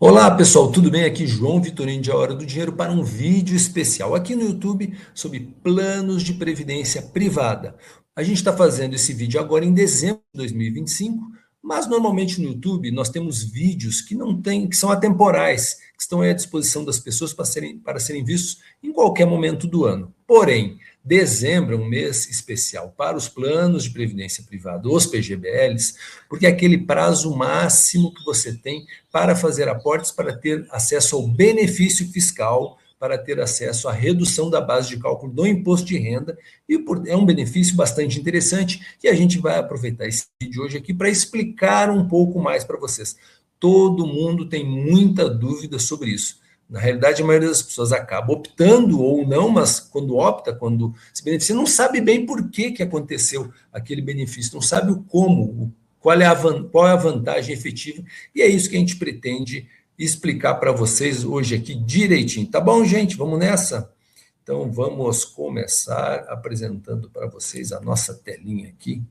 Olá pessoal, tudo bem? Aqui João Vitorino de A Hora do Dinheiro para um vídeo especial aqui no YouTube sobre planos de previdência privada. A gente está fazendo esse vídeo agora em dezembro de 2025, mas normalmente no YouTube nós temos vídeos que não tem, que são atemporais, que estão à disposição das pessoas para serem vistos em qualquer momento do ano. Porém, dezembro é um mês especial para os planos de previdência privada, os PGBLs, porque é aquele prazo máximo que você tem para fazer aportes, para ter acesso ao benefício fiscal, para ter acesso à redução da base de cálculo do imposto de renda, e é um benefício bastante interessante, e a gente vai aproveitar esse vídeo hoje aqui para explicar um pouco mais para vocês. Todo mundo tem muita dúvida sobre isso. Na realidade, a maioria das pessoas acaba optando ou não, mas quando opta, quando se beneficia, não sabe bem por que aconteceu aquele benefício, não sabe o como, qual é a vantagem efetiva, e é isso que a gente pretende explicar para vocês hoje aqui direitinho. Tá bom, gente? Vamos nessa? Então, vamos começar apresentando para vocês a nossa telinha aqui,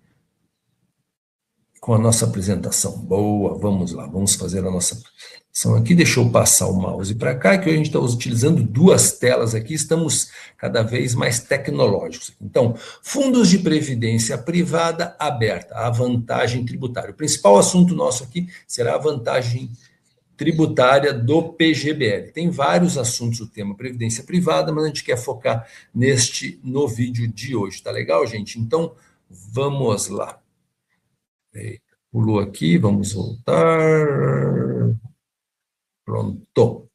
com a nossa apresentação. Boa, vamos lá, vamos fazer a nossa apresentação aqui. Deixa eu passar o mouse para cá, que hoje a gente está utilizando duas telas aqui, estamos cada vez mais tecnológicos. Então, fundos de previdência privada aberta, a vantagem tributária. O principal assunto nosso aqui será a vantagem tributária do PGBL. Tem vários assuntos do tema previdência privada, mas a gente quer focar no vídeo de hoje. Tá legal, gente? Então, vamos lá. Pulou aqui, vamos voltar. Pronto.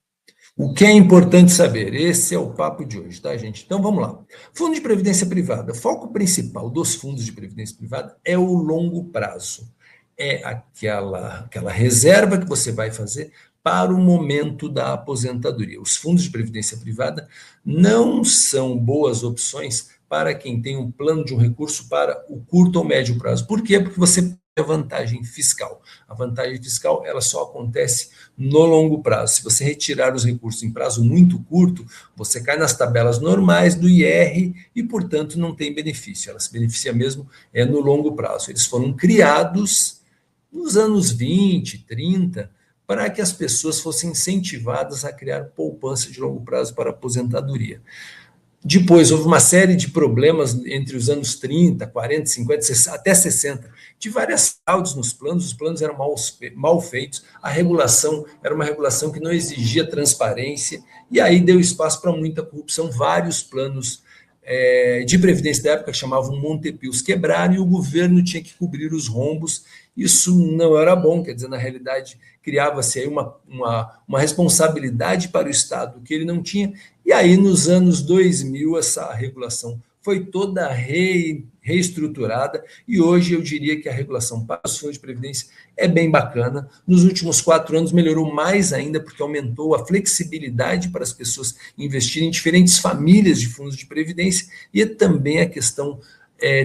O que é importante saber? Esse é o papo de hoje, tá, gente? Então, vamos lá. Fundo de previdência privada. O foco principal dos fundos de previdência privada é o longo prazo. É aquela reserva que você vai fazer para o momento da aposentadoria. Os fundos de previdência privada não são boas opções para quem tem um plano de um recurso para o curto ou médio prazo. Por quê? Porque você tem a vantagem fiscal. A vantagem fiscal ela só acontece no longo prazo. Se você retirar os recursos em prazo muito curto, você cai nas tabelas normais do IR e, portanto, não tem benefício. Ela se beneficia mesmo no longo prazo. Eles foram criados nos anos 20, 30, para que as pessoas fossem incentivadas a criar poupança de longo prazo para a aposentadoria. Depois, houve uma série de problemas entre os anos 30, 40, 50, 60, até 60, de várias fraudes nos planos, os planos eram mal feitos, a regulação era uma regulação que não exigia transparência, e aí deu espaço para muita corrupção. Vários planos de previdência da época, que chamavam Montepios, quebraram e o governo tinha que cobrir os rombos. Isso não era bom, quer dizer, na realidade, criava-se aí uma responsabilidade para o Estado que ele não tinha, e aí nos anos 2000 essa regulação foi toda reestruturada, e hoje eu diria que a regulação para os fundos de previdência é bem bacana. Nos últimos 4 anos melhorou mais ainda, porque aumentou a flexibilidade para as pessoas investirem em diferentes famílias de fundos de previdência, e também a questão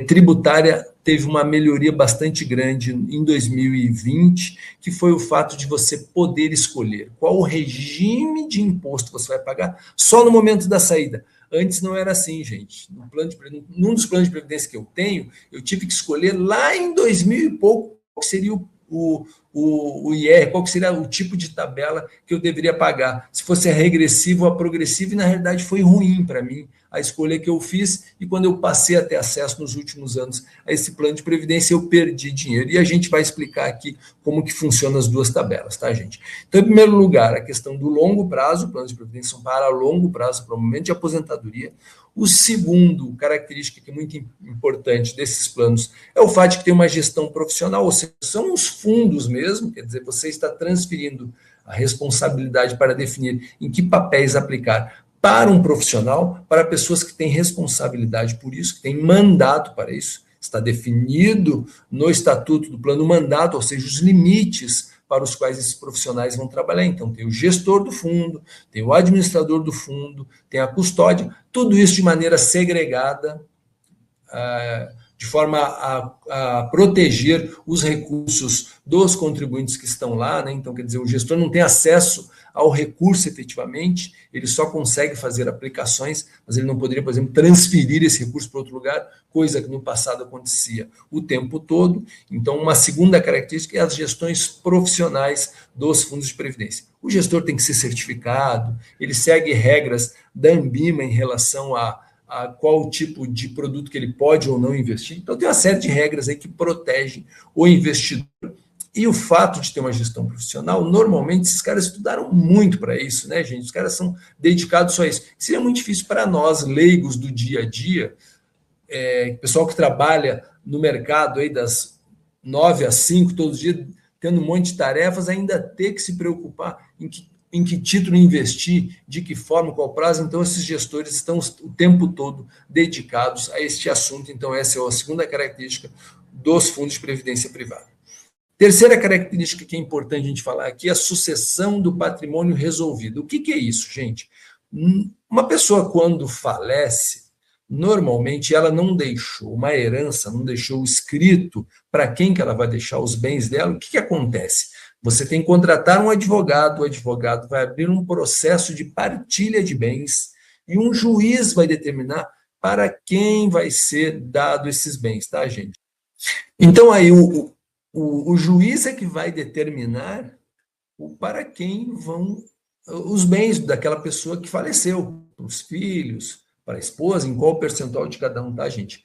tributária teve uma melhoria bastante grande em 2020, que foi o fato de você poder escolher qual o regime de imposto você vai pagar só no momento da saída. Antes não era assim, gente. Num dos planos de previdência que eu tenho, eu tive que escolher lá em 2000 e pouco qual seria o IR, qual seria o tipo de tabela que eu deveria pagar, se fosse a regressiva ou a progressiva, e na realidade foi ruim para mim a escolha que eu fiz, e quando eu passei a ter acesso nos últimos anos a esse plano de previdência, eu perdi dinheiro, e a gente vai explicar aqui como que funcionam as duas tabelas, tá, gente? Então, em primeiro lugar, a questão do longo prazo, planos de previdência são para longo prazo, para o momento de aposentadoria. O segundo característica que é muito importante desses planos é o fato de que tem uma gestão profissional, ou seja, são os fundos mesmo, quer dizer, você está transferindo a responsabilidade para definir em que papéis aplicar para um profissional, para pessoas que têm responsabilidade por isso, que têm mandato para isso. Está definido no estatuto do plano mandato, ou seja, os limites para os quais esses profissionais vão trabalhar. Então, tem o gestor do fundo, tem o administrador do fundo, tem a custódia, tudo isso de maneira segregada, de forma a proteger os recursos dos contribuintes que estão lá, né? Então, quer dizer, o gestor não tem acesso ao recurso efetivamente, ele só consegue fazer aplicações, mas ele não poderia, por exemplo, transferir esse recurso para outro lugar, coisa que no passado acontecia o tempo todo. Então, uma segunda característica é as gestões profissionais dos fundos de previdência. O gestor tem que ser certificado, ele segue regras da Anbima em relação a qual tipo de produto que ele pode ou não investir. Então, tem uma série de regras aí que protegem o investidor. E o fato de ter uma gestão profissional, normalmente esses caras estudaram muito para isso, né, gente? Os caras são dedicados só a isso. Seria muito difícil para nós, leigos do dia a dia, pessoal que trabalha no mercado aí das 9 às 5, todos os dias, tendo um monte de tarefas, ainda ter que se preocupar em que título investir, de que forma, qual prazo. Então, esses gestores estão o tempo todo dedicados a este assunto. Então, essa é a segunda característica dos fundos de previdência privada. Terceira característica que é importante a gente falar aqui é a sucessão do patrimônio resolvido. O que é isso, gente? Uma pessoa, quando falece, normalmente ela não deixou uma herança, não deixou escrito para quem que ela vai deixar os bens dela. O que acontece? Você tem que contratar um advogado, o advogado vai abrir um processo de partilha de bens e um juiz vai determinar para quem vai ser dado esses bens, tá, gente? Então, aí, o juiz é que vai determinar para quem vão os bens daquela pessoa que faleceu, para os filhos, para a esposa, em qual percentual de cada um, tá, gente?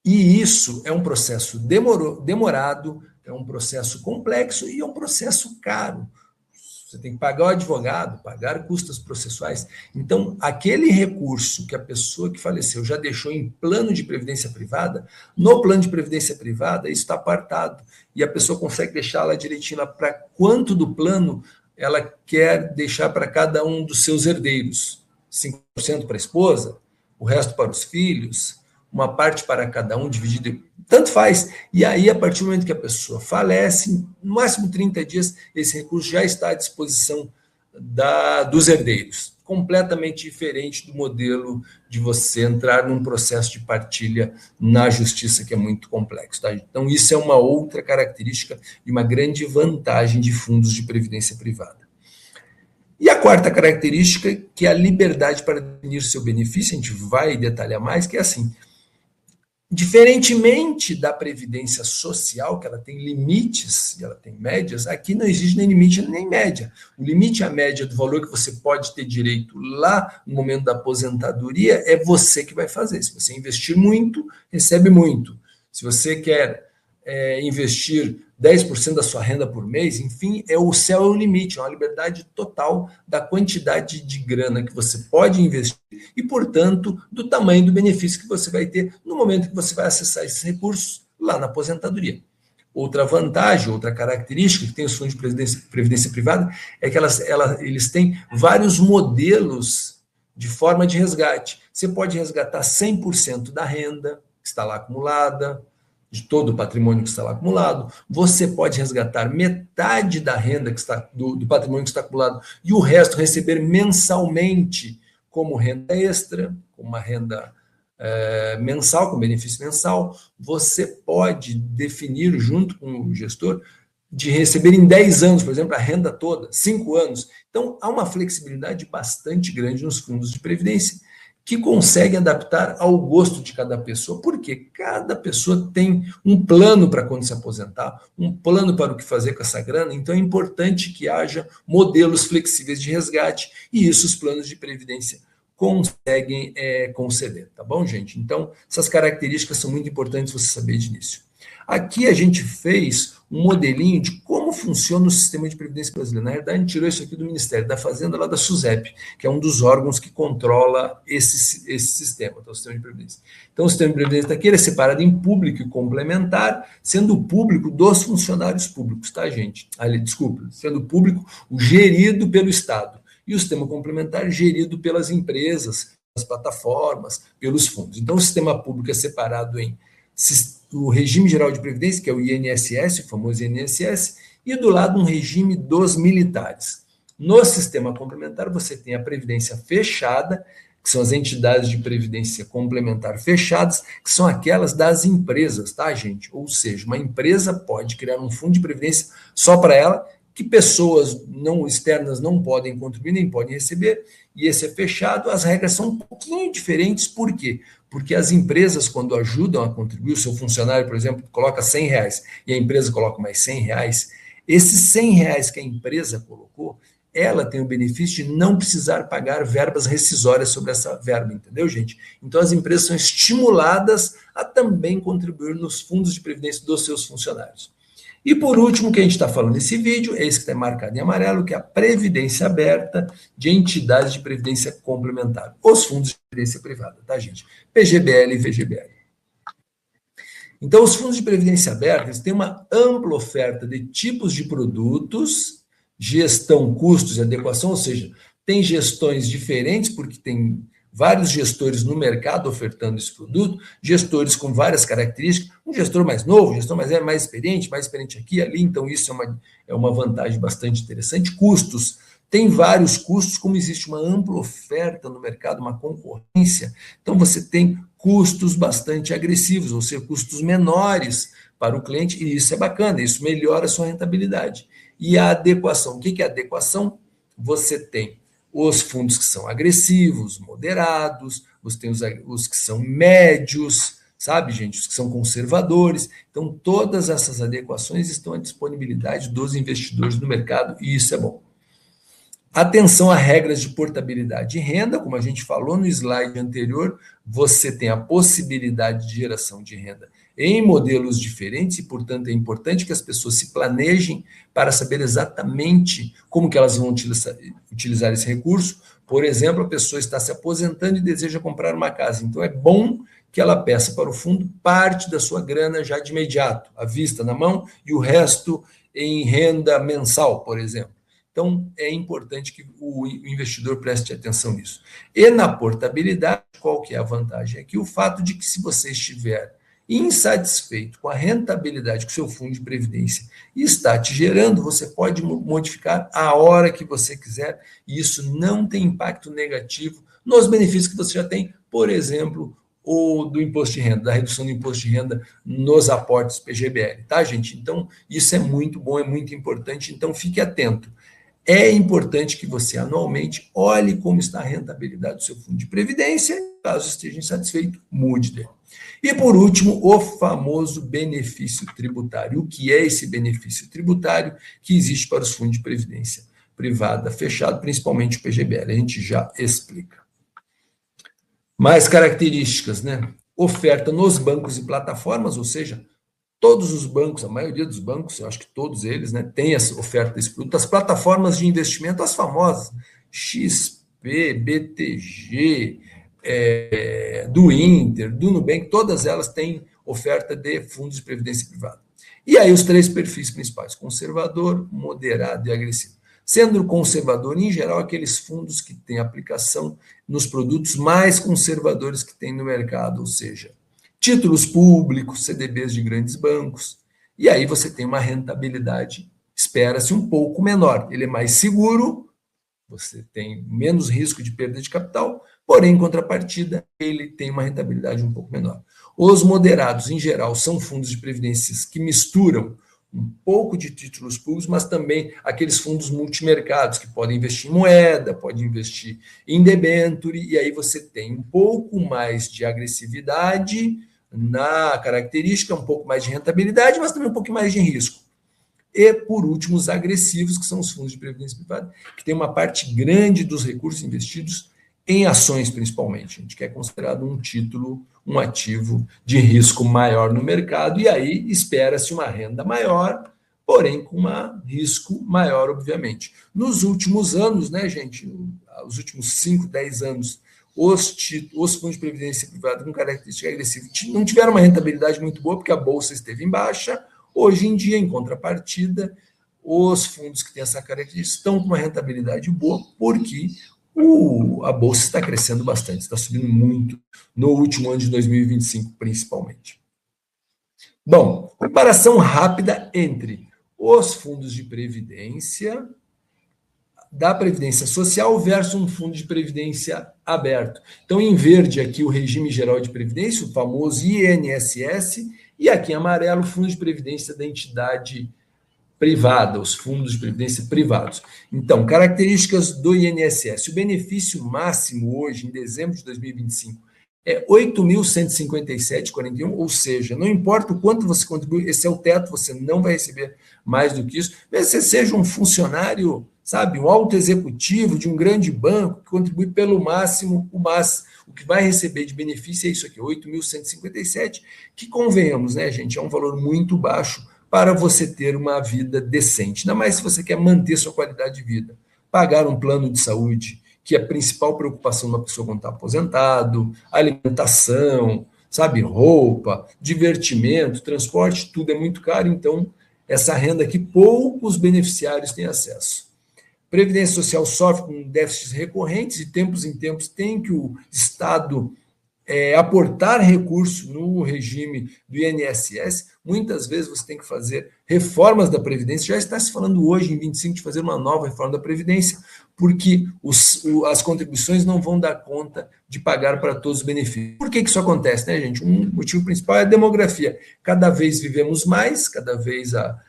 E isso é um processo demorado, é um processo complexo e é um processo caro. Você tem que pagar o advogado, pagar custos processuais. Então, aquele recurso que a pessoa que faleceu já deixou em plano de previdência privada, no plano de previdência privada, isso está apartado. E a pessoa consegue deixar lá direitinho, para quanto do plano ela quer deixar para cada um dos seus herdeiros. 5% para a esposa, o resto para os filhos, uma parte para cada um, dividido, tanto faz. E aí, a partir do momento que a pessoa falece, no máximo 30 dias, esse recurso já está à disposição dos herdeiros. Completamente diferente do modelo de você entrar num processo de partilha na justiça, que é muito complexo. Tá? Então, isso é uma outra característica e uma grande vantagem de fundos de previdência privada. E a quarta característica, que é a liberdade para definir seu benefício, a gente vai detalhar mais, que é assim: diferentemente da previdência social, que ela tem limites e ela tem médias, aqui não existe nem limite nem média. O limite e a média do valor que você pode ter direito lá no momento da aposentadoria é você que vai fazer. Se você investir muito, recebe muito. Se você quer investir 10% da sua renda por mês, enfim, o céu é o limite, é uma liberdade total da quantidade de grana que você pode investir e, portanto, do tamanho do benefício que você vai ter no momento que você vai acessar esses recursos lá na aposentadoria. Outra vantagem, outra característica que tem os fundos de previdência privada é que eles têm vários modelos de forma de resgate. Você pode resgatar 100% da renda que está lá acumulada, de todo o patrimônio que está lá acumulado, você pode resgatar metade da renda que está do patrimônio que está acumulado e o resto receber mensalmente como renda extra, como uma renda mensal, com benefício mensal. Você pode definir junto com o gestor de receber em 10 anos, por exemplo, a renda toda, 5 anos. Então, há uma flexibilidade bastante grande nos fundos de previdência, que consegue adaptar ao gosto de cada pessoa, porque cada pessoa tem um plano para quando se aposentar, um plano para o que fazer com essa grana. Então é importante que haja modelos flexíveis de resgate, e isso os planos de previdência conseguem conceder, tá bom, gente? Então, essas características são muito importantes você saber de início. Aqui a gente fez um modelinho de como funciona o sistema de previdência brasileiro. Na verdade, a gente tirou isso aqui do Ministério da Fazenda, lá da SUSEP, que é um dos órgãos que controla esse sistema, então, o sistema de previdência. Então, o sistema de previdência daqui é separado em público e complementar, sendo o público dos funcionários públicos, tá, gente? Desculpa, sendo o público o gerido pelo Estado, e o sistema complementar gerido pelas empresas, pelas plataformas, pelos fundos. Então, o sistema público é separado em o regime geral de previdência, que é o INSS, o famoso INSS, e do lado um regime dos militares. No sistema complementar, você tem a previdência fechada, que que são as entidades de previdência complementar fechadas, que são aquelas das empresas, tá, gente? Ou seja, uma empresa pode criar um fundo de previdência só para ela, que pessoas não externas não podem contribuir, nem podem receber, e esse é fechado. As regras são um pouquinho diferentes, por quê? Porque as empresas, quando ajudam a contribuir, o seu funcionário, por exemplo, coloca R$ 100 e a empresa coloca mais R$ 100, esses R$ 100 que a empresa colocou, ela tem o benefício de não precisar pagar verbas rescisórias sobre essa verba, entendeu, gente? Então, as empresas são estimuladas a também contribuir nos fundos de previdência dos seus funcionários. E por último, o que a gente está falando nesse vídeo, é esse que está marcado em amarelo, que é a previdência aberta de entidades de previdência complementar, os fundos de previdência privada, tá, gente? PGBL e VGBL. Então, os fundos de previdência aberta, eles têm uma ampla oferta de tipos de produtos, gestão, custos e adequação, ou seja, tem gestões diferentes, porque tem vários gestores no mercado ofertando esse produto, gestores com várias características, um gestor mais novo, um gestor mais experiente aqui e ali, então isso é uma vantagem bastante interessante. Custos, tem vários custos, como existe uma ampla oferta no mercado, uma concorrência, então você tem custos bastante agressivos, ou seja, custos menores para o cliente, e isso é bacana, isso melhora a sua rentabilidade. E a adequação, o que é adequação? Você tem os fundos que são agressivos, moderados, você tem os que são médios, sabe, gente, os que são conservadores. Então, todas essas adequações estão à disponibilidade dos investidores no mercado, e isso é bom. Atenção a regras de portabilidade de renda, como a gente falou no slide anterior, você tem a possibilidade de geração de renda em modelos diferentes e, portanto, é importante que as pessoas se planejem para saber exatamente como que elas vão utilizar esse recurso. Por exemplo, a pessoa está se aposentando e deseja comprar uma casa, então é bom que ela peça para o fundo parte da sua grana já de imediato, à vista, na mão, e o resto em renda mensal, por exemplo. Então, é importante que o investidor preste atenção nisso. E na portabilidade, qual que é a vantagem? Aqui o fato de que, se você estiver insatisfeito com a rentabilidade que o seu fundo de previdência está te gerando, você pode modificar a hora que você quiser, e isso não tem impacto negativo nos benefícios que você já tem, por exemplo, o do imposto de renda, da redução do imposto de renda nos aportes PGBL, tá, gente? Então, isso é muito bom, é muito importante, então fique atento. É importante que você anualmente olhe como está a rentabilidade do seu fundo de previdência, caso esteja insatisfeito, mude dele. E por último, o famoso benefício tributário. O que é esse benefício tributário que existe para os fundos de previdência privada fechado, principalmente o PGBL? A gente já explica. Mais características, né? Oferta nos bancos e plataformas, ou seja, todos os bancos, a maioria dos bancos, eu acho que todos eles, né, tem essa oferta desse produto. As plataformas de investimento, as famosas, XP, BTG, do Inter, do Nubank, todas elas têm oferta de fundos de previdência privada. E aí os três perfis principais, conservador, moderado e agressivo. Sendo conservador, em geral, aqueles fundos que têm aplicação nos produtos mais conservadores que tem no mercado, ou seja, títulos públicos, CDBs de grandes bancos, e aí você tem uma rentabilidade, espera-se, um pouco menor. Ele é mais seguro, você tem menos risco de perda de capital, porém, em contrapartida, ele tem uma rentabilidade um pouco menor. Os moderados, em geral, são fundos de previdências que misturam um pouco de títulos públicos, mas também aqueles fundos multimercados, que podem investir em moeda, podem investir em debenture, e aí você tem um pouco mais de agressividade na característica, um pouco mais de rentabilidade, mas também um pouco mais de risco. E, por último, os agressivos, que são os fundos de previdência privada, que tem uma parte grande dos recursos investidos em ações, principalmente. A gente quer considerado um título, um ativo de risco maior no mercado, e aí espera-se uma renda maior, porém com um risco maior, obviamente. Nos últimos anos, né, gente, os últimos 5, 10 anos, os fundos de previdência privada com característica agressiva não tiveram uma rentabilidade muito boa, porque a bolsa esteve em baixa. Hoje em dia, em contrapartida, os fundos que têm essa característica estão com uma rentabilidade boa, porque a bolsa está crescendo bastante, está subindo muito no último ano de 2025, principalmente. Bom, comparação rápida entre os fundos de previdência da Previdência Social versus um fundo de previdência aberto. Então, em verde aqui o regime geral de previdência, o famoso INSS, e aqui em amarelo o fundo de previdência da entidade privada, os fundos de previdência privados. Então, características do INSS. O benefício máximo hoje, em dezembro de 2025, é 8.157,41, ou seja, não importa o quanto você contribui, esse é o teto, você não vai receber mais do que isso. Mesmo que você seja um funcionário, sabe, um alto executivo de um grande banco que contribui pelo máximo, o que vai receber de benefício é isso aqui, 8.157, que convenhamos, né, gente, é um valor muito baixo para você ter uma vida decente. Ainda mais se você quer manter sua qualidade de vida. Pagar um plano de saúde, que é a principal preocupação de uma pessoa quando está aposentado, alimentação, sabe, roupa, divertimento, transporte, tudo é muito caro, então essa renda aqui poucos beneficiários têm acesso. Previdência Social sofre com déficits recorrentes, de tempos em tempos tem que o Estado aportar recurso no regime do INSS, muitas vezes você tem que fazer reformas da Previdência, já está se falando hoje, em 25, de fazer uma nova reforma da Previdência, porque as contribuições não vão dar conta de pagar para todos os benefícios. Por que isso acontece, né, gente? Um motivo principal é a demografia. Cada vez vivemos mais, cada vez a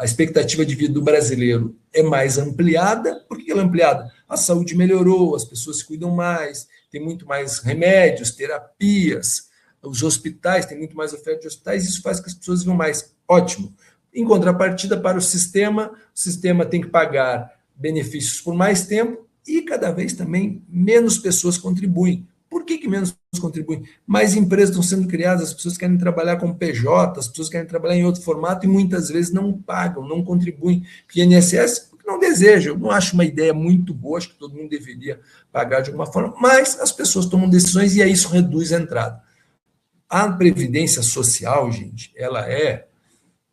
expectativa de vida do brasileiro é mais ampliada. Por que ela é ampliada? A saúde melhorou, as pessoas se cuidam mais, tem muito mais remédios, terapias, os hospitais, tem muito mais oferta de hospitais, isso faz com que as pessoas vivam mais. Ótimo. Em contrapartida, para o sistema tem que pagar benefícios por mais tempo e cada vez também menos pessoas contribuem. Por que menos pessoas contribuem? Mais empresas estão sendo criadas, as pessoas querem trabalhar com PJ, as pessoas querem trabalhar em outro formato e muitas vezes não pagam, não contribuem. Porque o INSS não deseja, eu não acho uma ideia muito boa, acho que todo mundo deveria pagar de alguma forma, mas as pessoas tomam decisões e aí isso reduz a entrada. A Previdência Social, gente, ela é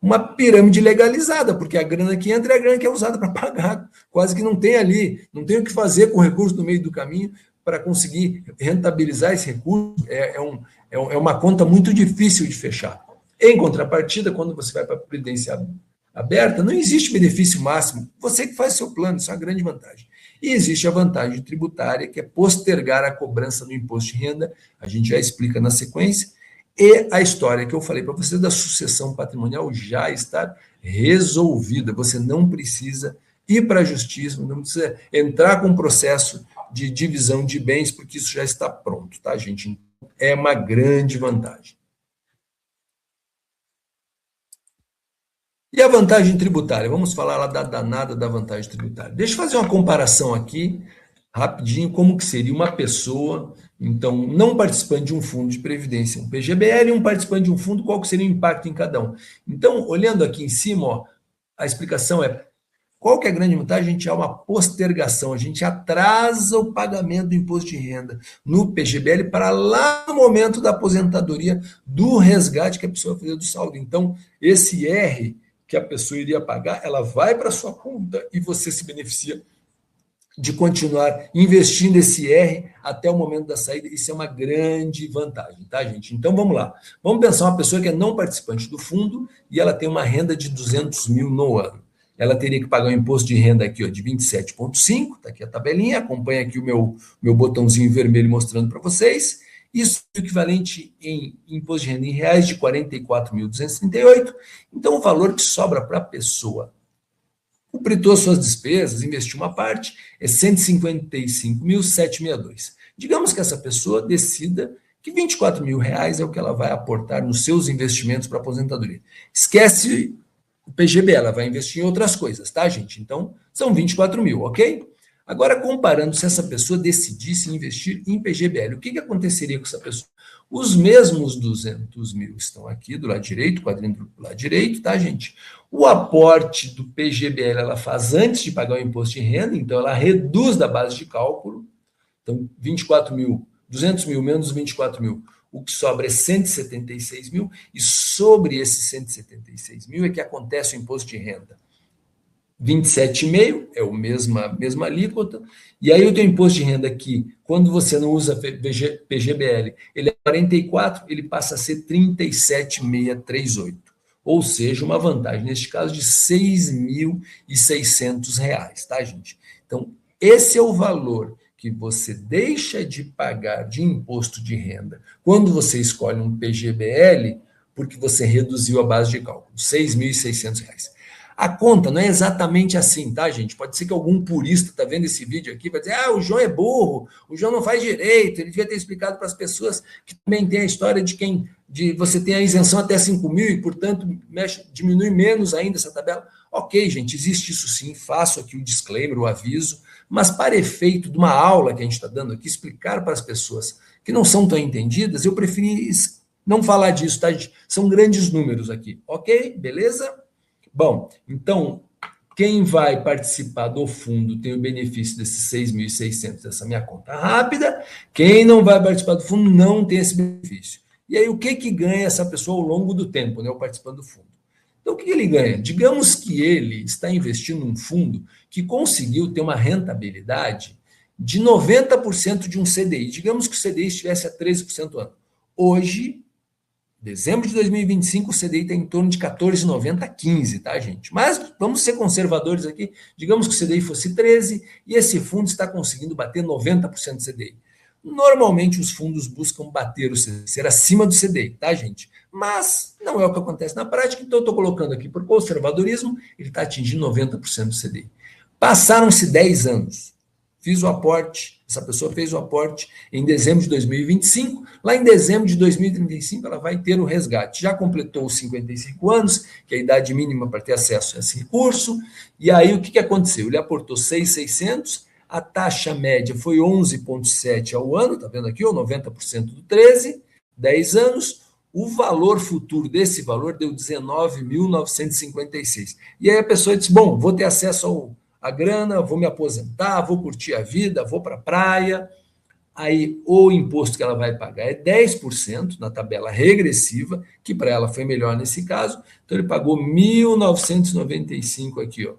uma pirâmide legalizada, porque a grana que entra é a grana que é usada para pagar, quase que não tem ali, não tem o que fazer com o recurso no meio do caminho para conseguir rentabilizar esse recurso, é uma conta muito difícil de fechar. Em contrapartida, quando você vai para a Previdência aberta, não existe benefício máximo, você que faz seu plano, isso é uma grande vantagem. E existe a vantagem tributária, que é postergar a cobrança do imposto de renda, a gente já explica na sequência, e a história que eu falei para você da sucessão patrimonial já está resolvida, você não precisa ir para a justiça, não precisa entrar com um processo de divisão de bens, porque isso já está pronto, tá, gente? É uma grande vantagem. E a vantagem tributária? Vamos falar lá da danada da vantagem tributária. Deixa eu fazer uma comparação aqui, rapidinho, como que seria uma pessoa, então, não participante de um fundo de previdência, um PGBL, e um participante de um fundo, qual que seria o impacto em cada um? Então, olhando aqui em cima, ó, a explicação é, qual que é a grande vantagem? A gente há uma postergação, a gente atrasa o pagamento do imposto de renda no PGBL para lá no momento da aposentadoria, do resgate que a pessoa vai fazer do saldo. Então, esse R que a pessoa iria pagar, ela vai para a sua conta e você se beneficia de continuar investindo esse R até o momento da saída. Isso é uma grande vantagem, tá, gente? Então, vamos lá. Vamos pensar uma pessoa que é não participante do fundo e ela tem uma renda de 200 mil no ano. Ela teria que pagar um imposto de renda aqui, ó, de 27,5, está aqui a tabelinha, acompanha aqui o meu botãozinho vermelho mostrando para vocês. Isso é o equivalente em imposto de renda em reais de 44.238. Então, o valor que sobra para a pessoa completou suas despesas, investiu uma parte, é 155.762. Digamos que essa pessoa decida que 24 mil reais é o que ela vai aportar nos seus investimentos para aposentadoria. Esquece o PGB, ela vai investir em outras coisas, tá, gente? Então, são 24 mil, ok? Agora, comparando, se essa pessoa decidisse investir em PGBL, o que aconteceria com essa pessoa? Os mesmos 200 mil estão aqui do lado direito, quadrinho do lado direito, tá, gente? O aporte do PGBL ela faz antes de pagar o imposto de renda, então ela reduz da base de cálculo. Então, 24 mil, 200 mil menos 24 mil, o que sobra é 176 mil, e sobre esses 176 mil é que acontece o imposto de renda. 27,5 é a mesma alíquota, e aí o teu imposto de renda aqui, quando você não usa PGBL, ele é 44, ele passa a ser 37,638. ou seja, uma vantagem, neste caso, de R$ 6.600, tá, gente? Então, esse é o valor que você deixa de pagar de imposto de renda quando você escolhe um PGBL, porque você reduziu a base de cálculo, R$ 6.600. A conta não é exatamente assim, tá, gente? Pode ser que algum purista tá vendo esse vídeo aqui vai dizer: ah, o João é burro, o João não faz direito, ele devia ter explicado para as pessoas que também tem a história de você tem a isenção até 5.000 e, portanto, diminui menos ainda essa tabela. Ok, gente, existe isso sim, faço aqui o disclaimer, o aviso, mas para efeito de uma aula que a gente está dando aqui, explicar para as pessoas que não são tão entendidas, eu preferi não falar disso, tá, gente? São grandes números aqui, ok? Beleza? Bom, então, quem vai participar do fundo tem o benefício desses 6.600, dessa minha conta rápida. Quem não vai participar do fundo não tem esse benefício. E aí, o que ganha essa pessoa ao longo do tempo, né, participando do fundo? Então, o que ele ganha? Digamos que ele está investindo num fundo que conseguiu ter uma rentabilidade de 90% de um CDI. Digamos que o CDI estivesse a 13% ao ano. Hoje, dezembro de 2025, o CDI está em torno de 14,90 a 15, tá, gente? Mas vamos ser conservadores aqui. Digamos que o CDI fosse 13 e esse fundo está conseguindo bater 90% do CDI. Normalmente os fundos buscam bater o CDI, ser acima do CDI, tá, gente? Mas não é o que acontece na prática, então eu estou colocando aqui por conservadorismo, ele está atingindo 90% do CDI. Passaram-se 10 anos. Fiz o aporte, essa pessoa fez o aporte em dezembro de 2025, lá em dezembro de 2035 ela vai ter o resgate. Já completou os 55 anos, que é a idade mínima para ter acesso a esse recurso, e aí o que aconteceu? Ele aportou 6.600, a taxa média foi 11,7 ao ano, tá vendo aqui, o 90% do 13, 10 anos, o valor futuro desse valor deu 19.956. E aí a pessoa disse, bom, vou ter acesso a grana, vou me aposentar, vou curtir a vida, vou para a praia. Aí o imposto que ela vai pagar é 10% na tabela regressiva, que para ela foi melhor nesse caso. Então ele pagou 1.995 aqui, ó,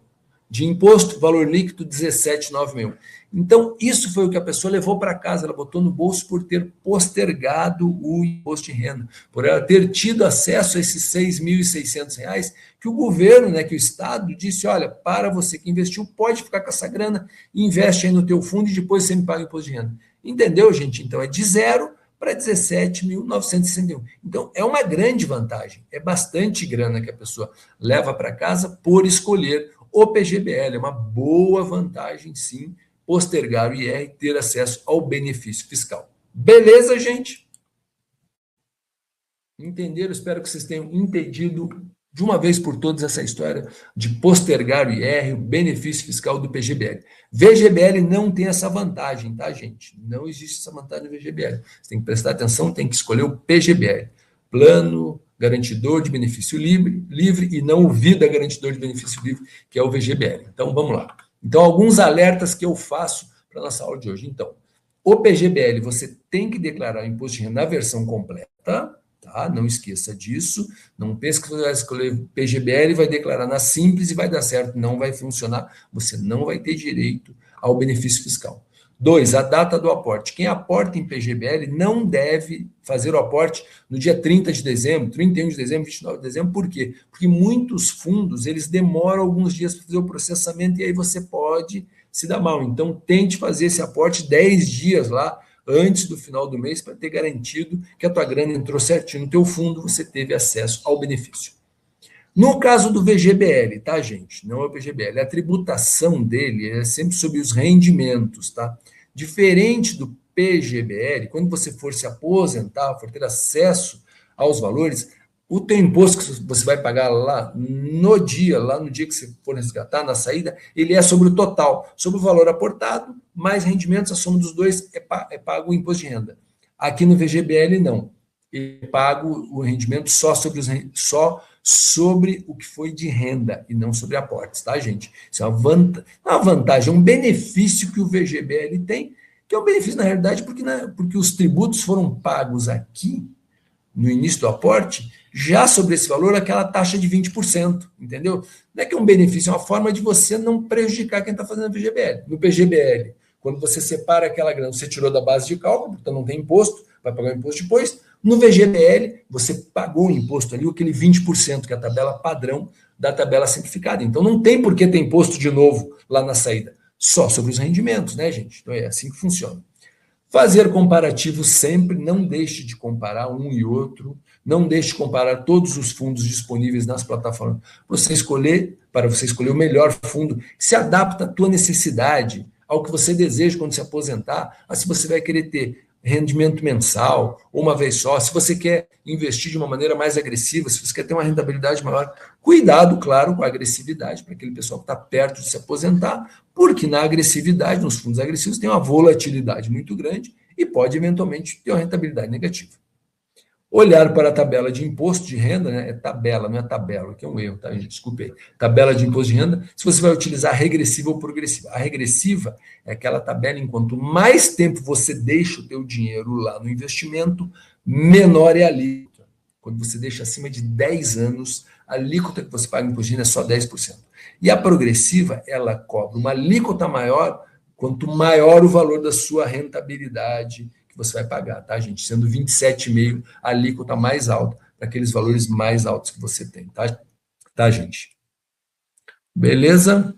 de imposto, valor líquido 17,961. Então isso foi o que a pessoa levou para casa, ela botou no bolso por ter postergado o imposto de renda, por ela ter tido acesso a esses R$ 6.600 que o governo, né, que o Estado disse, olha, para você que investiu, pode ficar com essa grana, investe aí no teu fundo e depois você me paga o imposto de renda. Entendeu, gente? Então é de 0 para 17.961. Então é uma grande vantagem, é bastante grana que a pessoa leva para casa por escolher o PGBL, é uma boa vantagem, sim, postergar o IR e ter acesso ao benefício fiscal. Beleza, gente? Entenderam? Espero que vocês tenham entendido de uma vez por todas essa história de postergar o IR, o benefício fiscal do PGBL. VGBL não tem essa vantagem, tá, gente? Não existe essa vantagem no VGBL. Você tem que prestar atenção, tem que escolher o PGBL. Plano garantidor de benefício livre e não o vida garantidor de benefício livre, que é o VGBL. Então, vamos lá. Então, alguns alertas que eu faço para a nossa aula de hoje. Então, o PGBL, você tem que declarar o imposto de renda na versão completa, tá? Não esqueça disso. Não pense que você vai escolher PGBL e vai declarar na simples e vai dar certo. Não vai funcionar. Você não vai ter direito ao benefício fiscal. 2, a data do aporte. Quem aporta em PGBL não deve fazer o aporte no dia 30 de dezembro, 31 de dezembro, 29 de dezembro. Por quê? Porque muitos fundos, eles demoram alguns dias para fazer o processamento e aí você pode se dar mal. Então, tente fazer esse aporte 10 dias lá antes do final do mês para ter garantido que a tua grana entrou certinho no teu fundo, você teve acesso ao benefício. No caso do VGBL, tá, gente? Não é o PGBL. A tributação dele é sempre sobre os rendimentos, tá? Diferente do PGBL, quando você for se aposentar, for ter acesso aos valores, o teu imposto que você vai pagar lá no dia que você for resgatar, na saída, ele é sobre o total, sobre o valor aportado, mais rendimentos, a soma dos dois é pago o imposto de renda. Aqui no VGBL, não. Ele paga o rendimento só sobre o que foi de renda e não sobre aportes, tá, gente? Isso é uma vantagem, um benefício que o VGBL tem, que é um benefício, na realidade, porque os tributos foram pagos aqui, no início do aporte, já sobre esse valor, aquela taxa de 20%, entendeu? Não é que é um benefício, é uma forma de você não prejudicar quem está fazendo VGBL. No PGBL, quando você separa aquela grana, você tirou da base de cálculo, portanto não tem imposto, vai pagar o imposto depois. No VGBL, você pagou o imposto ali, aquele 20%, que é a tabela padrão da tabela simplificada. Então, não tem por que ter imposto de novo lá na saída. Só sobre os rendimentos, né, gente? Então, é assim que funciona. Fazer comparativo sempre, não deixe de comparar um e outro, não deixe de comparar todos os fundos disponíveis nas plataformas. Para você escolher o melhor fundo que se adapta à tua necessidade, ao que você deseja quando se aposentar, se você vai querer ter rendimento mensal, ou uma vez só, se você quer investir de uma maneira mais agressiva, se você quer ter uma rentabilidade maior, cuidado, claro, com a agressividade, para aquele pessoal que está perto de se aposentar, porque na agressividade, nos fundos agressivos, tem uma volatilidade muito grande e pode, eventualmente, ter uma rentabilidade negativa. Olhar para a tabela de imposto de renda, né? É tabela, não é tabela, que é um erro, tá, gente? Desculpe aí. Tabela de imposto de renda, se você vai utilizar regressiva ou progressiva. A regressiva é aquela tabela em quanto mais tempo você deixa o teu dinheiro lá no investimento, menor é a alíquota. Quando você deixa acima de 10 anos, a alíquota que você paga no imposto de renda é só 10%. E a progressiva, ela cobra uma alíquota maior, quanto maior o valor da sua rentabilidade que você vai pagar, tá, gente? Sendo 27,5% a alíquota mais alta, para aqueles valores mais altos que você tem, tá, gente? Beleza?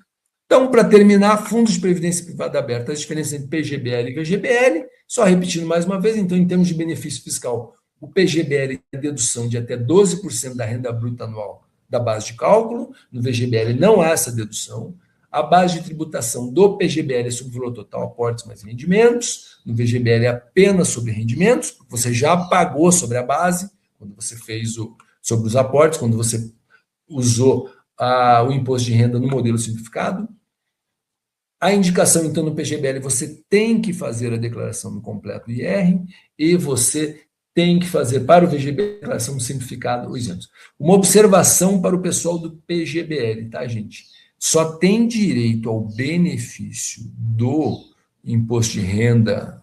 Então, para terminar, fundos de previdência privada aberta, as diferenças entre PGBL e VGBL, só repetindo mais uma vez, então, em termos de benefício fiscal, o PGBL tem dedução de até 12% da renda bruta anual da base de cálculo, no VGBL não há essa dedução. A base de tributação do PGBL é sobre o valor total, aportes mais rendimentos. No VGBL é apenas sobre rendimentos, porque você já pagou sobre a base, quando você fez sobre os aportes, quando você usou o imposto de renda no modelo simplificado. A indicação, então, no PGBL, você tem que fazer a declaração no completo IR e você tem que fazer para o VGBL a declaração simplificada ou isentos. Uma observação para o pessoal do PGBL, tá, gente? Só tem direito ao benefício do imposto de renda,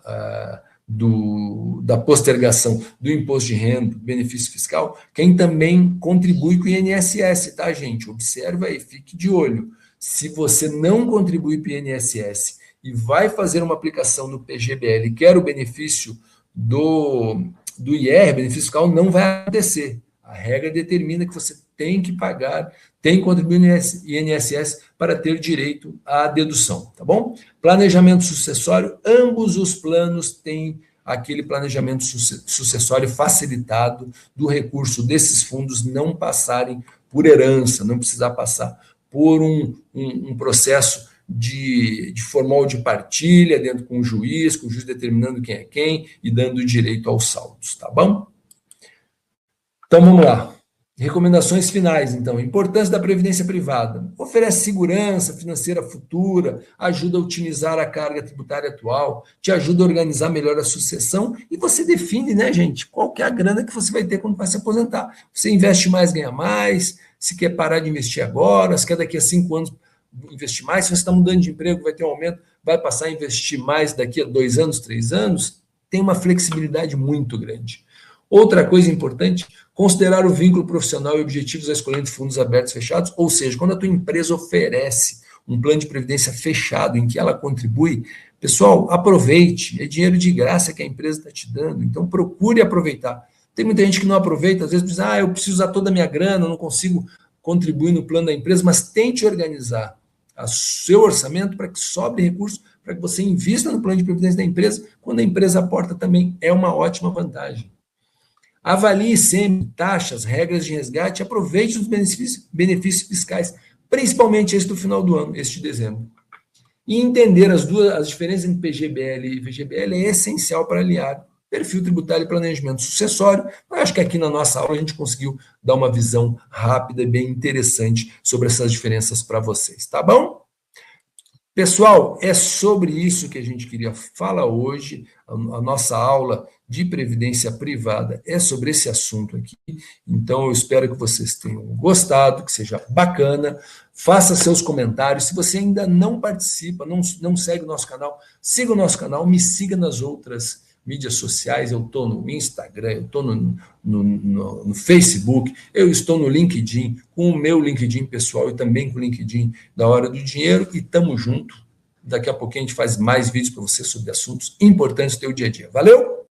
da postergação do imposto de renda, benefício fiscal, quem também contribui com o INSS, tá, gente? Observa aí, fique de olho. Se você não contribui para o INSS e vai fazer uma aplicação no PGBL e quer o benefício do IR, benefício fiscal, não vai acontecer. A regra determina que você tem que pagar, tem que contribuir no INSS para ter direito à dedução, tá bom? Planejamento sucessório, ambos os planos têm aquele planejamento sucessório facilitado do recurso desses fundos não passarem por herança, não precisar passar por um processo de formal de partilha dentro com o juiz determinando quem é quem e dando direito aos saldos, tá bom? Então, vamos lá. Recomendações finais, então. Importância da previdência privada. Oferece segurança financeira futura, ajuda a otimizar a carga tributária atual, te ajuda a organizar melhor a sucessão e você define, né, gente, qual que é a grana que você vai ter quando vai se aposentar. Você investe mais, ganha mais, se quer parar de investir agora, se quer daqui a 5 anos investir mais, se você está mudando de emprego, vai ter um aumento, vai passar a investir mais daqui a 2 anos, 3 anos, tem uma flexibilidade muito grande. Outra coisa importante, considerar o vínculo profissional e objetivos à escolha de fundos abertos e fechados, ou seja, quando a tua empresa oferece um plano de previdência fechado em que ela contribui, pessoal, aproveite, é dinheiro de graça que a empresa está te dando, então procure aproveitar. Tem muita gente que não aproveita, às vezes diz, eu preciso usar toda a minha grana, não consigo contribuir no plano da empresa, mas tente organizar o seu orçamento para que sobre recursos, para que você invista no plano de previdência da empresa, quando a empresa aporta também é uma ótima vantagem. Avalie sempre taxas, regras de resgate, aproveite os benefícios fiscais, principalmente este do final do ano, este de dezembro. E entender as diferenças entre PGBL e VGBL é essencial para alinhar perfil tributário e planejamento sucessório. Eu acho que aqui na nossa aula a gente conseguiu dar uma visão rápida e bem interessante sobre essas diferenças para vocês, tá bom? Pessoal, é sobre isso que a gente queria falar hoje. A nossa aula de previdência privada é sobre esse assunto aqui. Então, eu espero que vocês tenham gostado, que seja bacana. Faça seus comentários. Se você ainda não participa, não segue o nosso canal, siga o nosso canal, me siga nas outras mídias sociais. Eu estou no Instagram, eu estou no Facebook, eu estou no LinkedIn, com o meu LinkedIn pessoal e também com o LinkedIn da Hora do Dinheiro, e estamos juntos. Daqui a pouquinho a gente faz mais vídeos para você sobre assuntos importantes do teu dia a dia. Valeu?